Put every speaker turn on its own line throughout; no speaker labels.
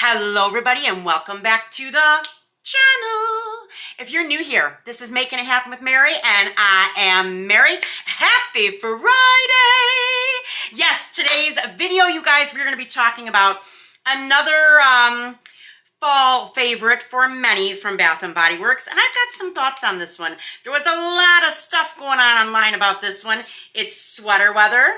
Hello everybody and welcome back to the channel. If you're new here, this is Making It Happen with Mary and I am Mary. Happy Friday! Yes, today's video, you guys, we're going to be talking about another fall favorite for many from Bath & Body Works, and I've got some thoughts on this one. There was a lot of stuff going on online about this one. It's sweater weather.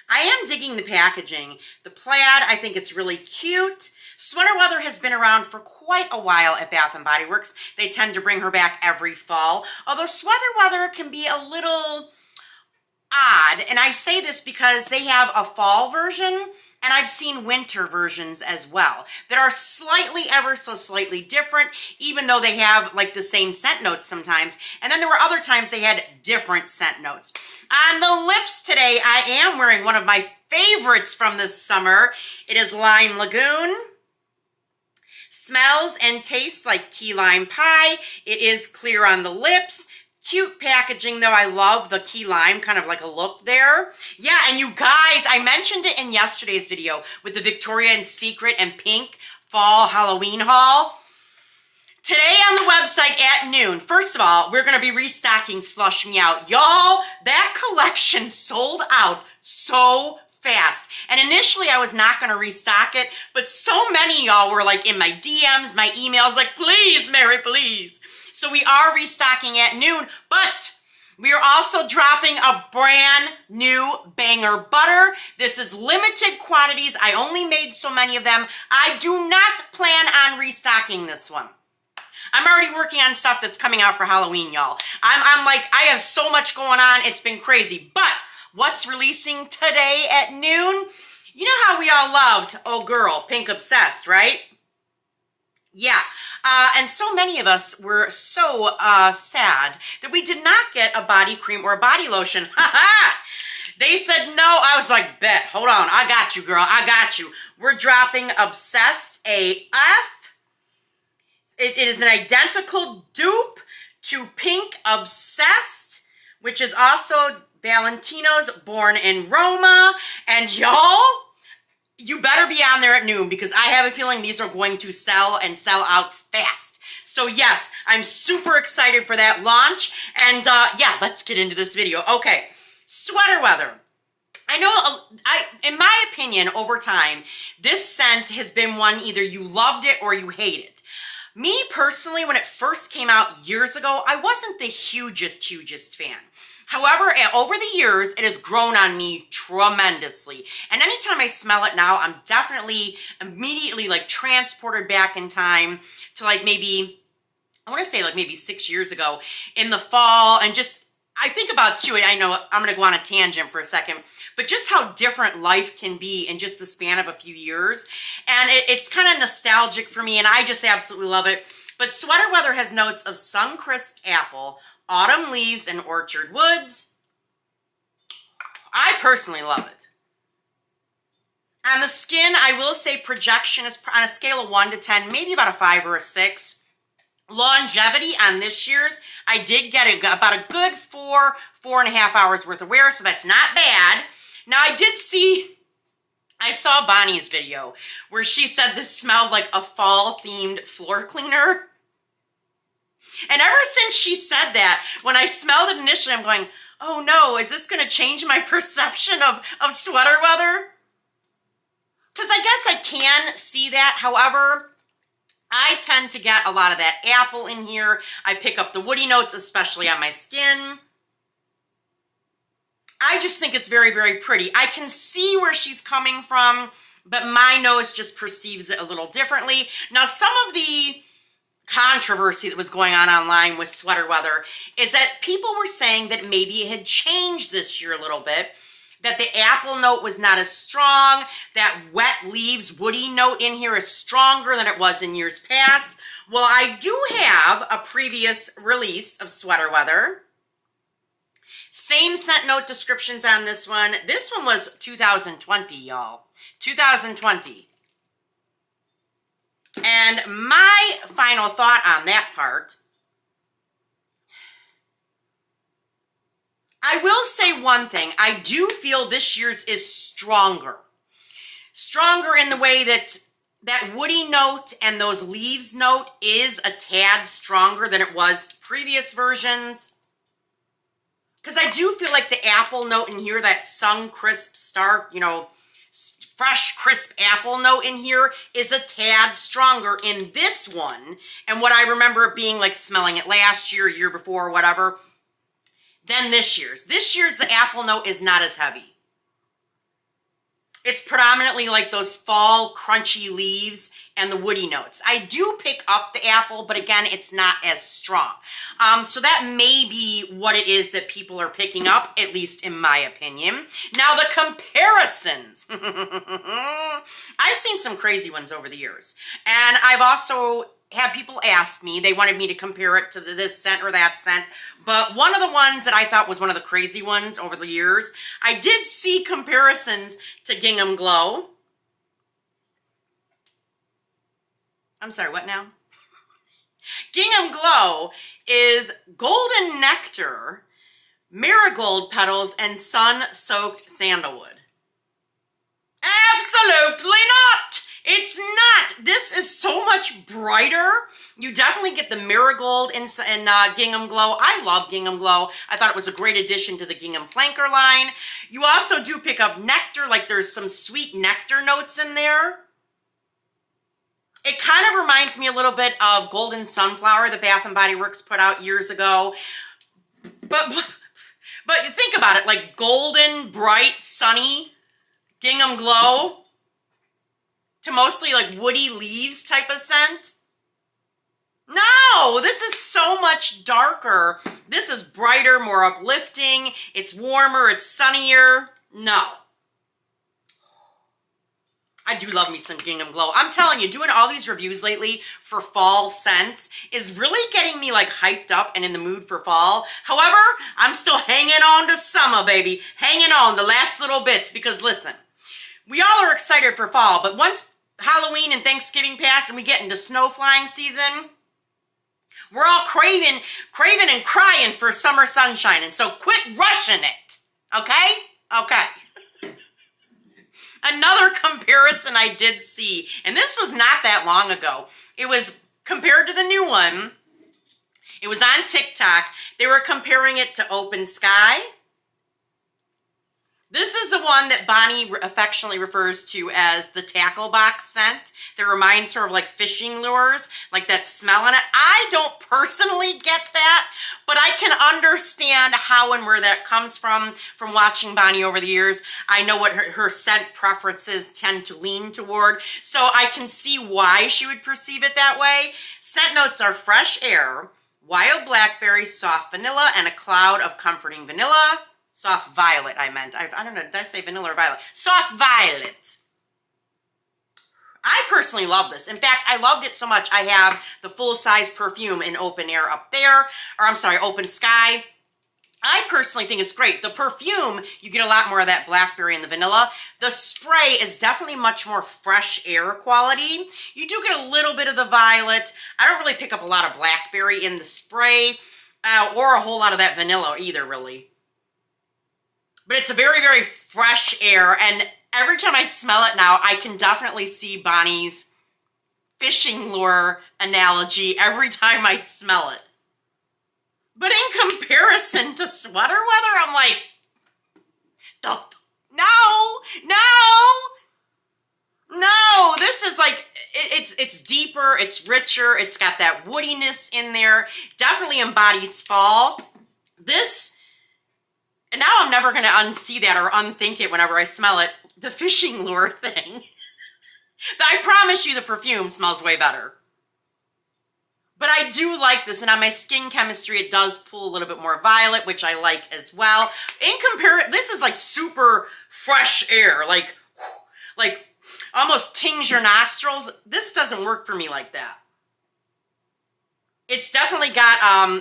I am digging the packaging. The plaid, I think it's really cute. Sweater weather has been around for quite a while at Bath & Body Works. They tend to bring her back every fall. Although sweater weather can be a little odd, and I say this because they have a fall version and I've seen winter versions as well that are slightly, ever so slightly different, even though they have like the same scent notes sometimes. And then there were other times they had different scent notes. On the lips today, I am wearing one of my favorites from this summer. It is Lime Lagoon. Smells and tastes like key lime pie. It is clear on the lips. Cute packaging though. I love the key lime, kind of like a look there. Yeah, and you guys, I mentioned it in yesterday's video with the Victoria's Secret and Pink Fall Halloween haul. Today on the website at noon, first of all, we're going to be restocking Slush Me Out. Y'all, that collection sold out so fast. And initially I was not going to restock it, but so many y'all were like in my DMs, my emails, like, please, Mary, please. So we are restocking at noon, but we are also dropping a brand new banger butter. This is limited quantities. I only made so many of them. I do not plan on restocking this one. I'm already working on stuff that's coming out for Halloween, y'all. I'm like, I have so much going on. It's been crazy. But what's releasing today at noon? You know how we all loved, oh girl, Pink Obsessed, right? Yeah. And so many of us were so sad that we did not get a body cream or a body lotion. Ha ha! They said no. I was like, bet, hold on. I got you, girl. I got you. We're dropping Obsessed AF. It is an identical dupe to Pink Obsessed, which is also Valentino's Born in Roma. And y'all, you better be on there at noon because I have a feeling these are going to sell and sell out fast. So yes, I'm super excited for that launch. And yeah, let's get into this video. Okay, sweater weather. I know, in my opinion, over time, this scent has been one either you loved it or you hate it. Me personally, when it first came out years ago, I wasn't the hugest fan. However, over the years, it has grown on me tremendously. And anytime I smell it now, I'm definitely immediately like transported back in time to like maybe, I want to say like maybe 6 years ago in the fall. And just, I think about too, I know I'm going to go on a tangent for a second, but just how different life can be in just the span of a few years. And it's kind of nostalgic for me and I just absolutely love it. But sweater weather has notes of sun-crisped apple, autumn leaves, and orchard woods. I personally love it. On the skin, I will say projection is on a scale of 1 to 10, maybe about a 5 or a 6. Longevity on this year's, I did get about a good 4.5 hours worth of wear, so that's not bad. Now I saw Bonnie's video where she said this smelled like a fall-themed floor cleaner. And ever since she said that, when I smelled it initially, I'm going, oh no, is this going to change my perception of sweater weather? Because I guess I can see that. However, I tend to get a lot of that apple in here. I pick up the woody notes, especially on my skin. I just think it's very pretty. I can see where she's coming from, but my nose just perceives it a little differently. Now, some of the controversy that was going on online with sweater weather is that people were saying that maybe it had changed this year a little bit, that the apple note was not as strong, that wet leaves woody note in here is stronger than it was in years past. Well, I do have a previous release of sweater weather. Same scent note descriptions on this one. This one was 2020, y'all. 2020. And my final thought on that part, I will say one thing. I do feel this year's is stronger. Stronger in the way that that woody note and those leaves note is a tad stronger than it was previous versions. Because I do feel like the apple note in here, that sun crisp start, you know, fresh crisp apple note in here is a tad stronger in this one. And what I remember it being like smelling it last year, year before, whatever, than this year's. This year's the apple note is not as heavy. It's predominantly like those fall crunchy leaves and the woody notes. I do pick up the apple, but again, it's not as strong. So that may be what it is that people are picking up, at least in my opinion. Now the comparisons. I've seen some crazy ones over the years. And I've also had people ask me, they wanted me to compare it to this scent or that scent. But one of the ones that I thought was one of the crazy ones over the years, I did see comparisons to Gingham Glow. I'm sorry, what now? Gingham Glow is golden nectar, marigold petals, and sun-soaked sandalwood. Absolutely not! It's not. This is so much brighter. You definitely get the marigold in Gingham Glow. I love Gingham Glow. I thought it was a great addition to the Gingham Flanker line. You also do pick up nectar, like there's some sweet nectar notes in there. It kind of reminds me a little bit of Golden Sunflower that Bath & Body Works put out years ago. But think about it, like golden, bright, sunny Gingham Glow to mostly like woody leaves type of scent. No, this is so much darker. This is brighter, more uplifting. It's warmer, it's sunnier. No. I do love me some Gingham Glow. I'm telling you, doing all these reviews lately for fall scents is really getting me like hyped up and in the mood for fall. However, I'm still hanging on to summer, baby. Hanging on the last little bits because listen, we all are excited for fall, but once Halloween and Thanksgiving pass and we get into snow flying season, we're all craving and crying for summer sunshine. And so quit rushing it. Okay? Okay. Another comparison I did see, and this was not that long ago. It was compared to the new one. It was on TikTok. They were comparing it to Open Sky. This is the one that Bonnie affectionately refers to as the tackle box scent that reminds her of like fishing lures, like that smell in it. I don't personally get that, but I can understand how and where that comes from watching Bonnie over the years. I know what her scent preferences tend to lean toward, so I can see why she would perceive it that way. Scent notes are fresh air, wild blackberry, soft vanilla, and a cloud of comforting vanilla. Soft violet, I meant. I don't know, did I say vanilla or violet? Soft violet. I personally love this. In fact, I loved it so much, I have the full-size perfume in Open Air up there, or I'm sorry, Open Sky. I personally think it's great. The perfume, you get a lot more of that blackberry and the vanilla. The spray is definitely much more fresh air quality. You do get a little bit of the violet. I don't really pick up a lot of blackberry in the spray, or a whole lot of that vanilla either, really. But it's a very, very fresh air, and every time I smell it now, I can definitely see Bonnie's fishing lure analogy every time I smell it. But in comparison to sweater weather, I'm like, no, this is like, it's deeper, it's richer, it's got that woodiness in there, definitely embodies fall. And now I'm never going to unsee that or unthink it whenever I smell it. The fishing lure thing. I promise you the perfume smells way better. But I do like this, and on my skin chemistry, it does pull a little bit more violet, which I like as well. In comparison, this is like super fresh air, like almost tings your nostrils. This doesn't work for me like that. It's definitely got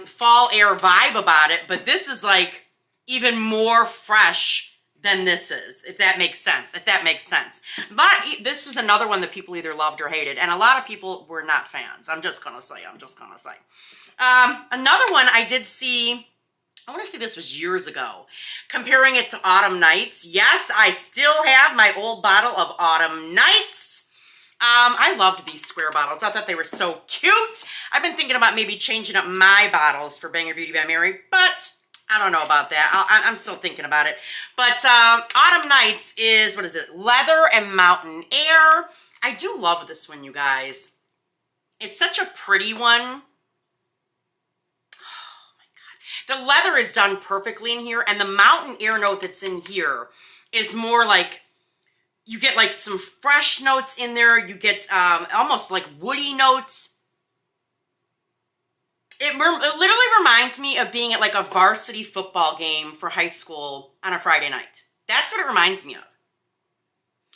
fall air vibe about it, but this is like even more fresh than this is, if that makes sense, But this was another one that people either loved or hated, and a lot of people were not fans. I'm just gonna say. Another one I did see I want to say this was years ago, comparing it to Autumn Nights. Yes, I still have my old bottle of Autumn Nights. I loved these square bottles. I thought they were so cute. I've been thinking about maybe changing up my bottles for Banger Beauty by Mary, but I don't know about that. I'm still thinking about it. But Autumn Nights is, what is it? Leather and Mountain Air. I do love this one, you guys. It's such a pretty one. The leather is done perfectly in here, and the mountain air note that's in here is more like, you get like some fresh notes in there. You get almost like woody notes. It literally reminds me of being at like a varsity football game for high school on a Friday night. That's what it reminds me of.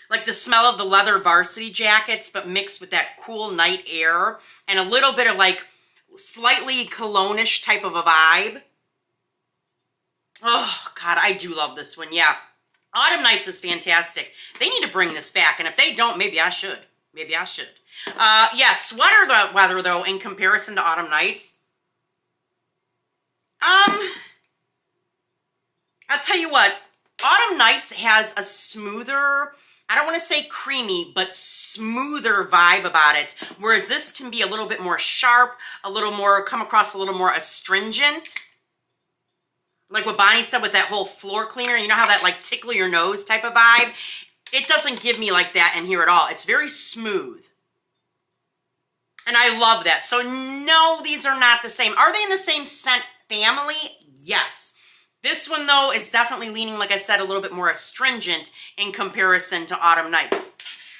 Like the smell of the leather varsity jackets, but mixed with that cool night air and a little bit of like slightly cologne-ish type of a vibe. Oh, God, I do love this one. Yeah. Autumn Nights is fantastic. They need to bring this back. And if they don't, maybe I should. Maybe I should. Yeah, sweater weather, though, in comparison to Autumn Nights. I'll tell you what. Autumn Nights has a smoother, I don't want to say creamy, but smoother vibe about it. Whereas this can be a little bit more sharp, a little more, come across a little more astringent. Like what Bonnie said with that whole floor cleaner, you know how that like tickle your nose type of vibe? It doesn't give me like that in here at all. It's very smooth. And I love that. So no, these are not the same. Are they in the same scent family? Yes. This one though is definitely leaning, like I said, a little bit more astringent in comparison to Autumn Night.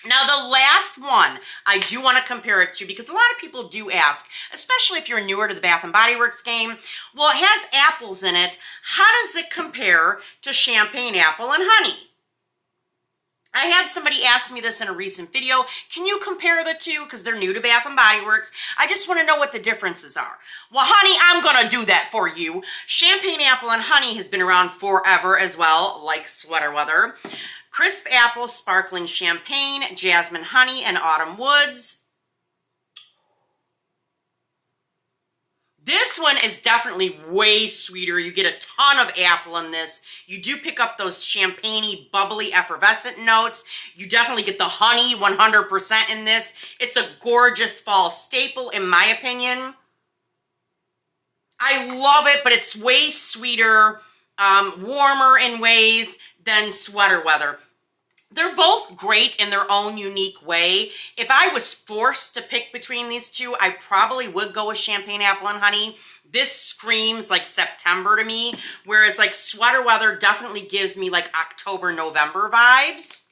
Now, the last one I do want to compare it to, because a lot of people do ask, especially if you're newer to the Bath & Body Works game, well, it has apples in it. How does it compare to Champagne Apple and Honey? I had somebody ask me this in a recent video. Can you compare the two? Because they're new to Bath & Body Works. I just want to know what the differences are. Well, honey, I'm going to do that for you. Champagne Apple and Honey has been around forever as well, like sweater weather. Crisp apple, sparkling champagne, jasmine honey, and autumn woods. This one is definitely way sweeter. You get a ton of apple in this. You do pick up those champagne-y, bubbly, effervescent notes. You definitely get the honey 100% in this. It's a gorgeous fall staple, in my opinion. I love it, but it's way sweeter, warmer in ways than sweater weather. They're both great in their own unique way. If I was forced to pick between these two, I probably would go with Champagne Apple and Honey. This screams like September to me, whereas like sweater weather definitely gives me like October, November vibes.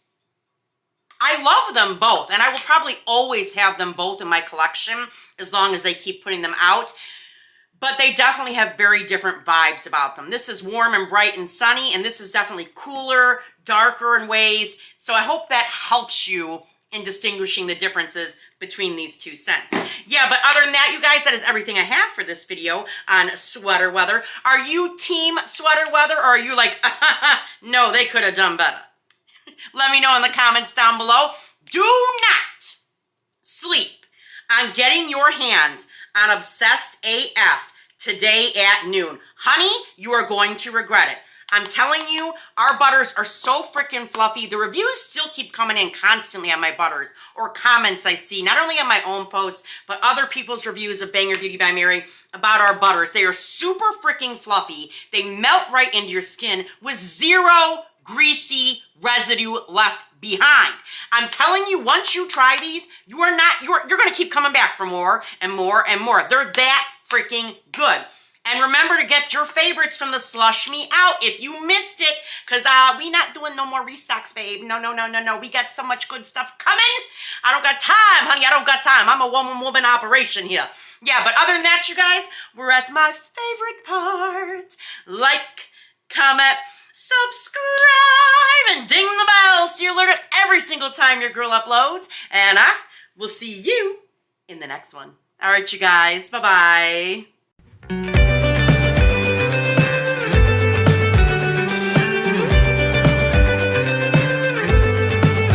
I love them both, and I will probably always have them both in my collection as long as they keep putting them out. But they definitely have very different vibes about them. This is warm and bright and sunny, and this is definitely cooler, darker in ways. So I hope that helps you in distinguishing the differences between these two scents. Yeah, but other than that, you guys, that is everything I have for this video on sweater weather. Are you team sweater weather, or are you like, no, they could have done better? Let me know in the comments down below. Do not sleep on getting your hands on Obsessed AF today at noon. Honey, you are going to regret it. I'm telling you, our butters are so freaking fluffy. The reviews still keep coming in constantly on my butters, or comments I see, not only on my own posts, but other people's reviews of Banger Beauty by Mary about our butters. They are super freaking fluffy. They melt right into your skin with zero greasy residue left behind. I'm telling you, once you try these, you're going to keep coming back for more and more and more. They're that freaking good. And remember to get your favorites from the Slush Me Out if you missed it, because we not doing no more restocks, babe. No. We got so much good stuff coming. I don't got time, honey. I don't got time. I'm a woman operation here. Yeah, but other than that, you guys, we're at my favorite part. Like, comment, subscribe, and ding the bell so you're alerted every single time your girl uploads. And I will see you in the next one. All right, you guys. Bye-bye.